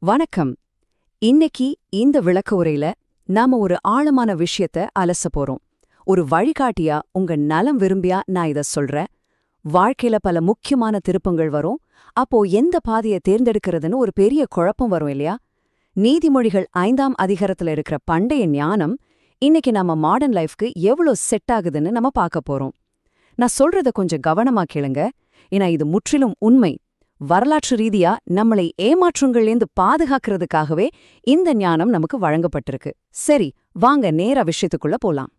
வணக்கம். இன்னைக்கு இந்த விளக்க உரையில நாம ஒரு ஆழமான விஷயத்த அலச போறோம். ஒரு வழிகாட்டியா, உங்க நலம் விரும்பியா நான் இத சொல்றேன். வாழ்க்கையில பல முக்கியமான திருப்பங்கள் வரும். அப்போ எந்த பாதையை தேர்ந்தெடுக்கிறதுன்னு ஒரு பெரிய குழப்பம் வரும் இல்லையா? நீதிமொழிகள் 5ஆம் அதிகாரத்துல இருக்கிற பண்டைய ஞானம் இன்னைக்கு நம்ம மாடர்ன் லைஃப்க்கு எவ்வளோ செட் ஆகுதுன்னு நம்ம பார்க்க போறோம். நான் சொல்றத கொஞ்சம் கவனமா கேளுங்க. ஏன்னா இது முற்றிலும் உண்மை. வரலாற்று ரீதியா நம்மளை ஏமாற்றங்கள்லேருந்து பாதுகாக்கிறதுக்காகவே இந்த ஞானம் நமக்கு வழங்கப்பட்டிருக்கு. சரி, வாங்க நேரா விஷயத்துக்குள்ள போலாம்.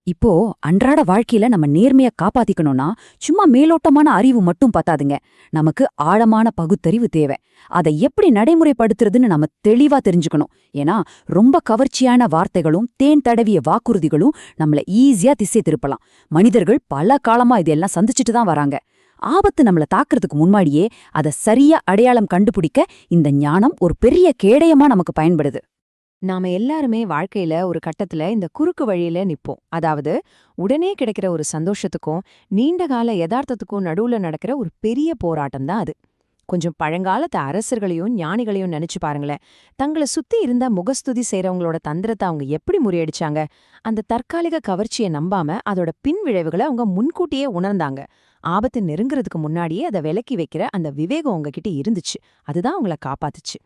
இப்போ அன்றாட வாழ்க்கையில நம்ம நேர்மைய காப்பாத்திக்கணும்னா சும்மா மேலோட்டமான அறிவு மட்டும் பத்தாதுங்க. நமக்கு ஆழமான பகுத்தறிவு தேவை. அதை எப்படி நடைமுறைப்படுத்துறதுன்னு நம்ம தெளிவா தெரிஞ்சுக்கணும். ஏன்னா ரொம்ப கவர்ச்சியான வார்த்தைகளும் தேன் தடவிய வாக்குறுதிகளும் நம்மள ஈஸியா திசை திருப்பலாம். மனிதர்கள் பல காலமா இதெல்லாம் சந்திச்சுட்டு தான் வராங்க. ஆபத்து நம்மள தாக்குறதுக்கு முன்னாடியே அதை சரியா அடையாளம் கண்டுபிடிக்க இந்த ஞானம் ஒரு பெரிய கேடயமா நமக்கு பயன்படுது. நாம எல்லாருமே வாழ்க்கையில ஒரு கட்டத்துல இந்த குறுக்கு வழியில நிப்போம். அதாவது உடனே கிடைக்கிற ஒரு சந்தோஷத்துக்கும் நீண்டகால யதார்த்தத்துக்கும் நடுவுல நடக்கிற ஒரு பெரிய போராட்டம் தான் அது. கொஞ்சம் பழங்காலத்து அரசர்களையும் ஞானிகளையும் நினைச்சு பாருங்களேன். தங்களை சுத்தி இருந்த முகஸ்துதி செய்றவங்களோட தந்திரத்தை அவங்க எப்படி முறியடிச்சாங்க? அந்த தற்காலிக கவர்ச்சியை நம்பாம அதோட பின் விளைவுகளை அவங்க முன்கூட்டியே உணர்ந்தாங்க. ஆபத்து நெருங்குறதுக்கு முன்னாடியே அதை விலக்கி வைக்கிற அந்த விவேகம் உங்ககிட்ட இருந்துச்சு. அதுதான் அவங்கள காப்பாத்துச்சு.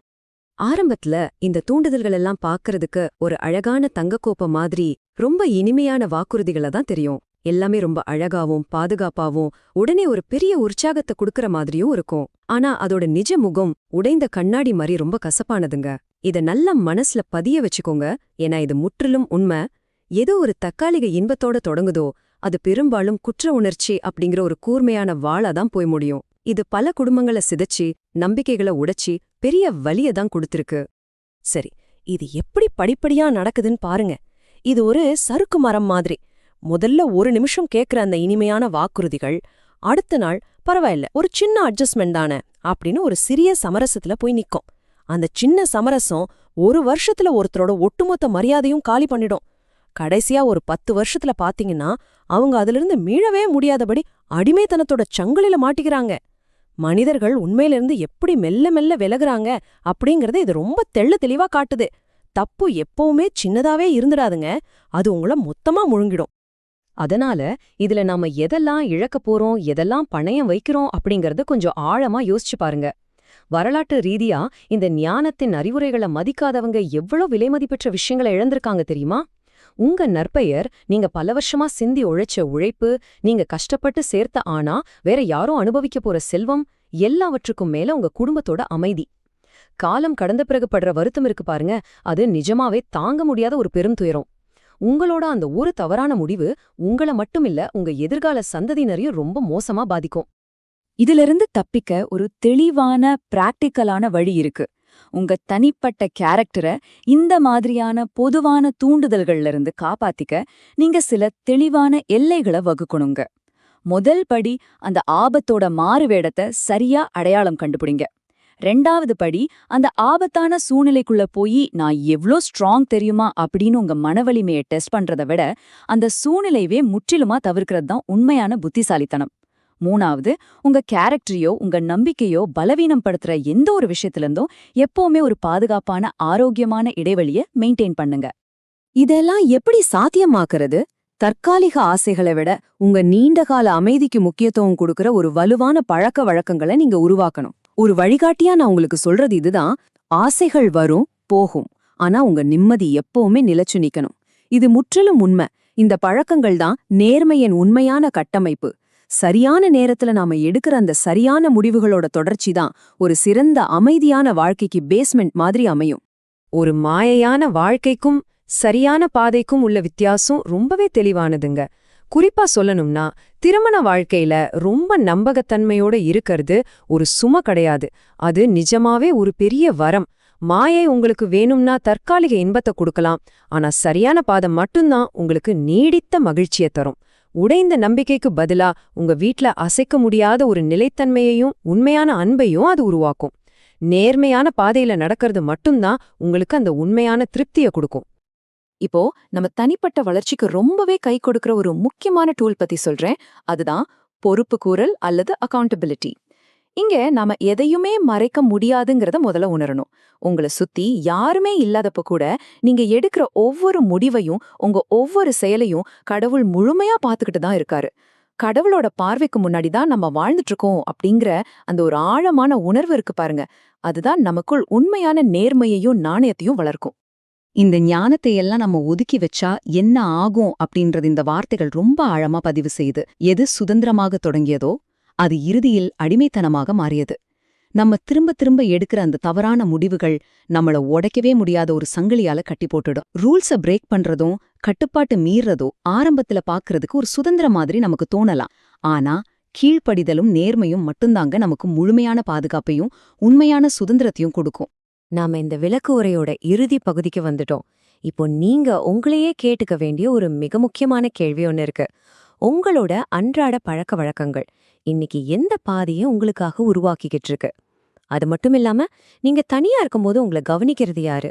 ஆரம்பத்துல இந்த தூண்டுதல்கள் எல்லாம் பாக்குறதுக்கு ஒரு அழகான தங்கக்கோப்ப மாதிரி ரொம்ப இனிமையான வாக்குறுதிகள தான் தெரியும். எல்லாமே ரொம்ப அழகாவும் பாதுகாப்பாவும் உடனே ஒரு பெரிய உற்சாகத்தை குடுக்கற மாதிரியும் இருக்கும். ஆனா அதோட நிஜ முகம் உடைந்த கண்ணாடி மாதிரி ரொம்ப கசப்பானதுங்க. இத நல்ல மனசுல பதிய வச்சுக்கோங்க. ஏன்னா இது முற்றிலும் உண்மை. ஏதோ ஒரு தற்காலிக இன்பத்தோட தொடங்குதோ அது பெரும்பாலும் குற்ற உணர்ச்சி அப்படிங்கிற ஒரு கூர்மையான வாளா தான் போய் முடியும். இது பல குடும்பங்களை சிதைச்சி நம்பிக்கைகளை உடைச்சி பெரிய வலிய தான் கொடுத்திருக்கு. சரி, இது எப்படி படிப்படியா நடக்குதுன்னு பாருங்க. இது ஒரு சறுக்கு மரம் மாதிரி. முதல்ல ஒரு நிமிஷம் கேட்கிற அந்த இனிமையான வாக்குறுதிகள், அடுத்த நாள் பரவாயில்ல ஒரு சின்ன அட்ஜஸ்ட்மெண்ட் தானே அப்படின்னு ஒரு சிறிய சமரசத்துல போய் நிக்கும். அந்த சின்ன சமரசம் ஒரு வருஷத்துல ஒருத்தரோட ஒட்டுமொத்த மரியாதையும் காலி பண்ணிடும். கடைசியா ஒரு 10 வருஷத்துல பாத்தீங்கன்னா அவங்க அதிலிருந்து மீளவே முடியாதபடி அடிமைத்தனத்தோட சங்கிலில மாட்டிக்கிறாங்க. மனிதர்கள் உண்மையிலிருந்து எப்படி மெல்ல மெல்ல விலகுறாங்க அப்படிங்கறத இது ரொம்ப தெளிவா காட்டுது. தப்பு எப்பவுமே சின்னதாவே இருந்துடாதுங்க, அது உங்கள மொத்தமா முழுங்கிடும். அதனால இதுல நாம எதெல்லாம் இழக்க போறோம், எதெல்லாம் பணயம் வைக்கிறோம் அப்படிங்கறத கொஞ்சம் ஆழமா யோசிச்சு பாருங்க. வரலாற்று ரீதியா இந்த ஞானத்தின் அறிவுரைகளை மதிக்காதவங்க எவ்வளவு விலைமதிப்பெற்ற விஷயங்களை இழந்திருக்காங்க தெரியுமா? உங்க நற்பெயர், நீங்க பல வருஷமா சிந்தி உழைச்ச உழைப்பு, நீங்க கஷ்டப்பட்டு சேர்த்த ஆனா வேற யாரும் அனுபவிக்க போற செல்வம், எல்லாவற்றுக்கும் மேல உங்க குடும்பத்தோட அமைதி. காலம் கடந்த பிறகு படுற வருத்தம் இருக்கு பாருங்க, அது நிஜமாவே தாங்க முடியாத ஒரு பெரும் துயரம். உங்களோட அந்த ஒரு தவறான முடிவு உங்கள மட்டுமில்ல உங்க எதிர்கால சந்ததியினரையும் ரொம்ப மோசமா பாதிக்கும். இதிலிருந்து தப்பிக்க ஒரு தெளிவான பிராக்டிக்கலான வழி இருக்கு. உங்க தனிப்பட்ட கேரக்டரை இந்த மாதிரியான பொதுவான தூண்டுதல்கள்ல இருந்து காப்பாத்திக்க நீங்க சில தெளிவான எல்லைகளை வகுக்கணுங்க. முதல் படி, அந்த ஆபத்தோட மாறுவேடத்தை சரியா அடையாளம் கண்டுபிடிங்க. 2வது படி, அந்த ஆபத்தான சூழ்நிலைக்குள்ள போய் நான் எவ்ளோ ஸ்ட்ராங் தெரியுமா அப்படின்னு உங்க மனவலிமையை டெஸ்ட் பண்றதை விட அந்த சூழ்நிலையவே முற்றிலுமா தவிர்க்கிறது தான் உண்மையான புத்திசாலித்தனம். 3வது, உங்க கேரக்டரையோ உங்க நம்பிக்கையோ பலவீனம் படுத்துற எந்த ஒரு விஷயத்திலிருந்தும் எப்பவுமே ஒரு பாதுகாப்பான ஆரோக்கியமான இடைவெளிய மெயின்டைன் பண்ணுங்க. இதெல்லாம் எப்படி சாத்தியமாக்குறது? தற்காலிக ஆசைகளை விட உங்க நீண்டகால அமைதிக்கு முக்கியத்துவம் கொடுக்கற ஒரு வலுவான பழக்க வழக்கங்களை நீங்க உருவாக்கணும். ஒரு வழிகாட்டியா நான் உங்களுக்கு சொல்றது இதுதான். ஆசைகள் வரும் போகும், ஆனா உங்க நிம்மதி எப்பவுமே நிலைச்சு நிக்கணும். இது முற்றிலும் உண்மை. இந்த பழக்கங்கள் தான் நேர்மையின் உண்மையான கட்டமைப்பு. சரியான நேரத்துல நாம எடுக்கிற அந்த சரியான முடிவுகளோட தொடர்ச்சி தான் ஒரு சிறந்த அமைதியான வாழ்க்கைக்கு பேஸ்மெண்ட் மாதிரி அமையும். ஒரு மாயையான வாழ்க்கைக்கும் சரியான பாதைக்கும் உள்ள வித்தியாசம் ரொம்பவே தெளிவானதுங்க. குறிப்பா சொல்லணும்னா, திருமண வாழ்க்கையில ரொம்ப நம்பகத்தன்மையோட இருக்கிறது ஒரு சுமை கிடையாது. அது நிஜமாவே ஒரு பெரிய வரம். மாயை உங்களுக்கு வேணும்னா தற்காலிக இன்பத்தை கொடுக்கலாம், ஆனா சரியான பாதை மட்டும்தான் உங்களுக்கு நீடித்த மகிழ்ச்சியை தரும். உடைந்த நம்பிக்கைக்கு பதிலா உங்க வீட்ல அசைக்க முடியாத ஒரு நிலைத்தன்மையையும் உண்மையான அன்பையும் அது உருவாக்கும். நேர்மையான பாதையில நடக்கிறது மட்டும்தான் உங்களுக்கு அந்த உண்மையான திருப்தியை கொடுக்கும். இப்போ நம்ம தனிப்பட்ட வளர்ச்சிக்கு ரொம்பவே கை கொடுக்கிற ஒரு முக்கியமான டூல் பத்தி சொல்றேன். அதுதான் பொறுப்புக்கூறல் அல்லது அக்கவுண்டபிலிட்டி. இங்க நாம எதையுமே மறைக்க முடியாதுங்கிறத முதல்ல உணரணும். உங்கள சுத்தி யாருமே இல்லாதப்ப கூட நீங்க எடுக்கிற ஒவ்வொரு முடிவையும் உங்க ஒவ்வொரு செயலையும் கடவுள் முழுமையா பார்த்துக்கிட்டு தான் இருக்காரு. கடவுளோட பார்வைக்கு முன்னாடி தான் நம்ம வாழ்ந்துட்டு இருக்கோம் அப்படிங்கிற அந்த ஒரு ஆழமான உணர்வு இருக்கு பாருங்க, அதுதான் நமக்குள் உண்மையான நேர்மையையும் நாணயத்தையும் வளர்க்கும். இந்த ஞானத்தை எல்லாம் நம்ம ஒதுக்கி வச்சா என்ன ஆகும் அப்படின்றது இந்த வார்த்தைகள் ரொம்ப ஆழமா பதிவு செய்யுது. எது சுதந்திரமாக தொடங்கியதோ அது இறுதியில் அடிமைத்தனமாக மாறியது. நம்ம திரும்ப திரும்ப எடுக்கிற அந்த தவறான முடிவுகள் நம்மள உடைக்கவே முடியாத ஒரு சங்கிலியால கட்டி போட்டுடும். ரூல்ஸ பிரேக் பண்றதும் கட்டுப்பாட்டு மீறதோ ஆரம்பத்துல பாக்குறதுக்கு ஒரு சுதந்திரம் மாதிரி நமக்கு தோணலாம். ஆனா கீழ்ப்படிதலும் நேர்மையும் மட்டும்தாங்க நமக்கு முழுமையான பாதுகாப்பையும் உண்மையான சுதந்திரத்தையும் கொடுக்கும். நாம இந்த விளக்கு உரையோட இறுதி பகுதிக்கு வந்துட்டோம். இப்போ நீங்க உங்களையே கேட்டுக்க வேண்டிய ஒரு மிக முக்கியமான கேள்வி ஒன்னு இருக்கு. உங்களோட அன்றாட பழக்க வழக்கங்கள் இன்னைக்கு எந்த பாதையை உங்களுக்காக உருவாக்கிக்கிட்டு இருக்கு? அது மட்டும் இல்லாம நீங்க தனியா இருக்கும்போது உங்களை கவனிக்கிறது யாரு?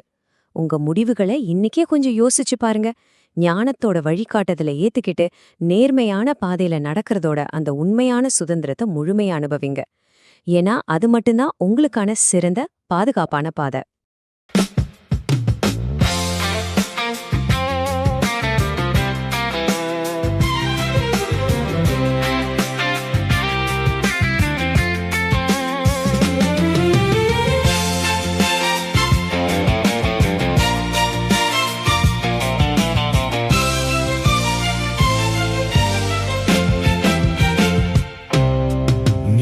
உங்க முடிவுகளை இன்னைக்கே கொஞ்சம் யோசிச்சு பாருங்க. ஞானத்தோட வழிகாட்டுதலை ஏத்துக்கிட்டு நேர்மையான பாதையில நடக்கிறதோட அந்த உண்மையான சுதந்திரத்தை முழுமையா அனுபவிங்க. ஏன்னா அது மட்டும்தான் உங்களுக்கான சிறந்த பாதுகாப்பான பாதை.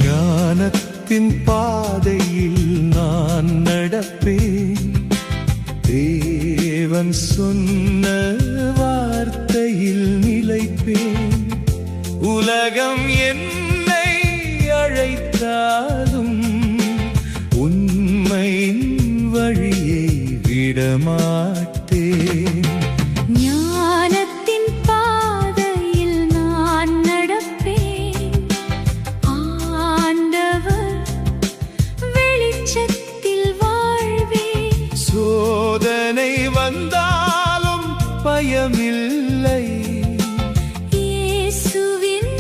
ஞானத்தின் பாதையில் நான் நடப்பேன், தேவன் சொன்ன வார்த்தையில் நிலைப்பேன். உலகம் என்னை அழைத்தாலும் உண்மையின் வழியை விடமாட்டேன். சோதனை வந்தாலும் பயமில்லை, இயேசுவின்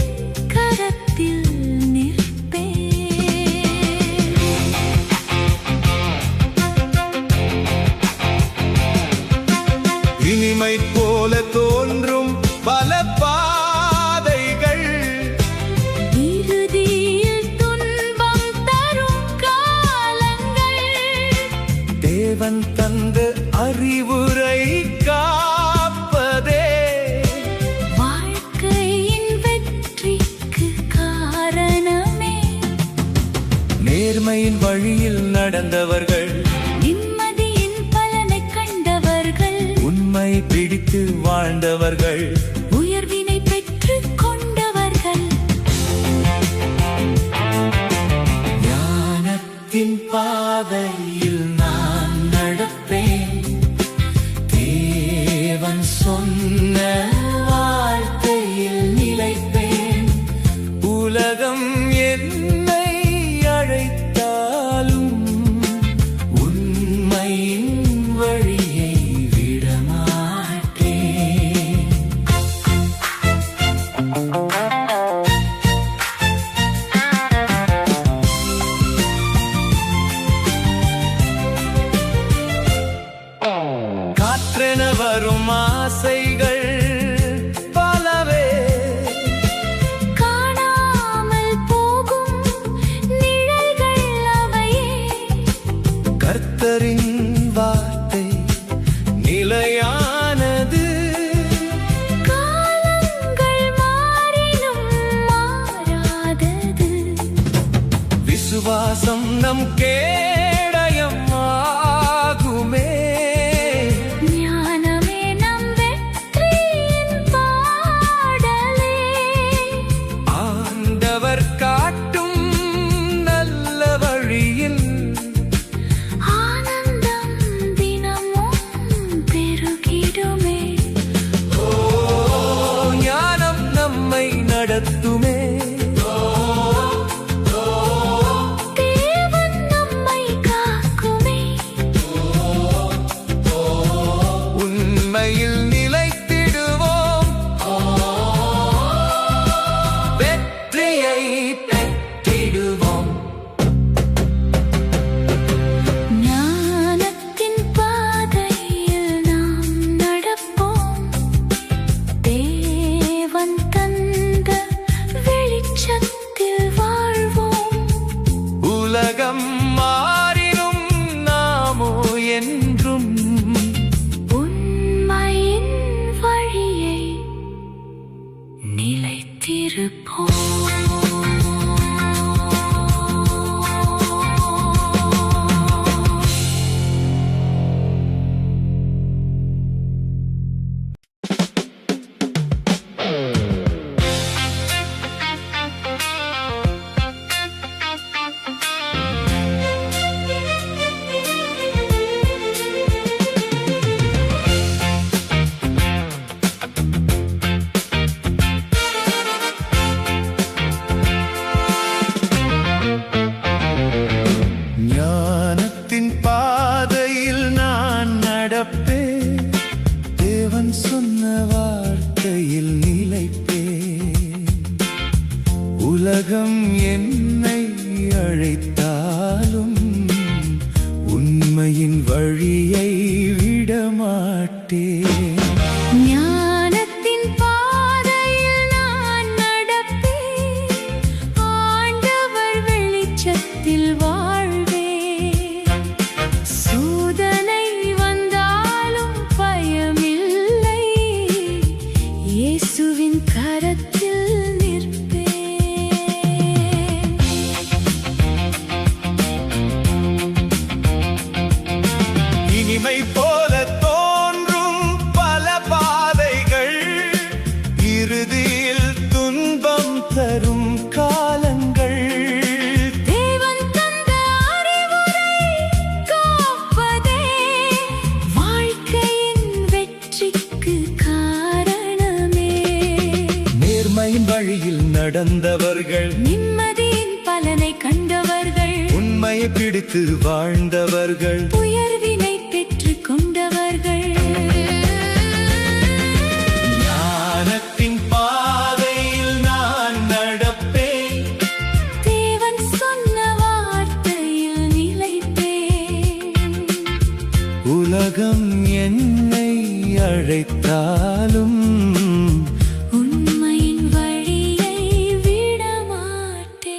கரத்தில் நிற்பேன். இனிமை போல தோன்றும் பல பாதைகள் இறுதியில் துன்பம் தரும் காலங்கள். தேவன் தந்த அறிவுரை காப்பதே வாழ்க்கையின் வெற்றிக்கு காரணமே. நேர்மையின் வழியில் நடந்தவர்கள், நிம்மதியின் பலனை கண்டவர்கள், உண்மை பிடித்து வாழ்ந்தவர்கள், உயர்வினை பெற்றுக் கொண்டவர்கள். ஞானத்தின் பாதையில் நான் நடப்பேன், தேவன் சொன்ன வார்த்தையில் நிலைப்பேன். உலகம் என்னை அழைத்தாலும் உண்மையின் வழியை விடமாட்டேன். காற்றென வரும் ஆசைகள் பலவே, காணாமல் போகும் நிழல்கள் அவையே. கர்த்தரின் வார்த்தை நிலையானது, காலங்கள் மாறினும் மாறாதது. விசுவாசம் நம் கேடயம் ஆகுமே. ஞானமே நம் வெற்றியின் பாடலே. ஆண்டவர் காட்டும் நல்ல வழியில் ஆனந்தம் தினமும் பெருகிடுமே. ஞானம் நம்மை நடத்துமே. தேவன் நம்மை உலகம் என்னை அழைத்தாலும் உண்மையின் வழியை விடமாட்டேன். ஞானத்தின் பாதையில் நான் நடப்பேன். ஆண்டவர் வெளிச்சத்தில் வாழ்வேன். சோதனை வந்தாலும் பயமில்லை. இயேசுவின் கரத்தில் நிற்பேன். இனிமை போல தோன்றும் பல பாதைகள், இறுதியில் துன்பம் தரும் காலங்கள். தேவன் தந்த அறிவுரை காப்பதே வாழ்க்கையின் வெற்றிக்கு காரணமே. நேர்மையின் வழியில் நடந்தவர்கள், நிம்மதியின் பலனை கண்டவர்கள், உண்மையை பிடித்து வாழ்ந்தவர்கள், உயர்வினை பெற்றுக் கொண்டவர்கள். ஞானத்தின் பாதையில் நான் நடப்பேன். தேவன் சொன்ன வார்த்தையில் நிலைப்பேன். உலகம் என்னை அழைத்தாலும் உண்மையின் வழியை விடமாட்டேன்.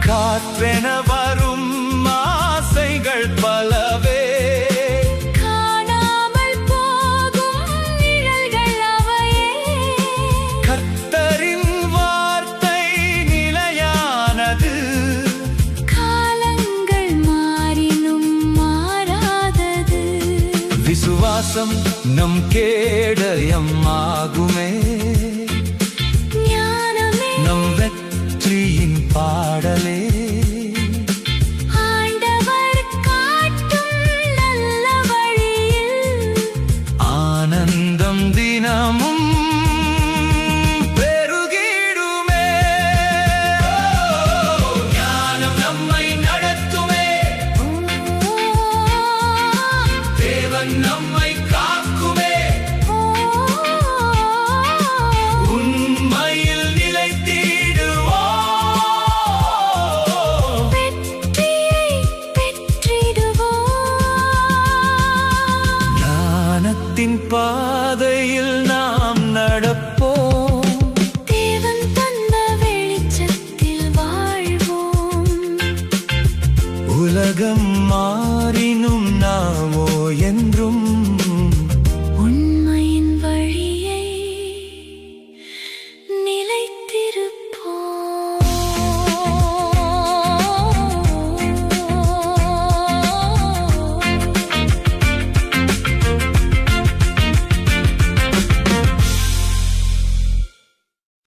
காற்றென வரும் ஆசைகள் பலவே, காணாமல் போகும் நிழல்கள் அவையே. கர்த்தரின் வார்த்தை நிலையானது. காலங்கள் மாறினும் மாறாதது. விசுவாசம் நம் கேடயமாகுமே, ஞானமே நம் வெற்றியின் பாடலே. ஆண்டவர் காட்டும் நல்ல வழியில் ஆனந்தம் தினமும் பெருகிடுமே. ஞானம் நம்மை நடத்துமே, தேவன் நம்மை காக்குமே. உண்மையில் நிலைத்திடுவோம். வெற்றியை பெற்றிடுவோம். ஞானத்தின் பாதையில் நாம் நடப்போம். தேவன் தந்த வெளிச்சத்தில் வாழ்வோம். உலகம் மாறினும் நாமோ என்றும்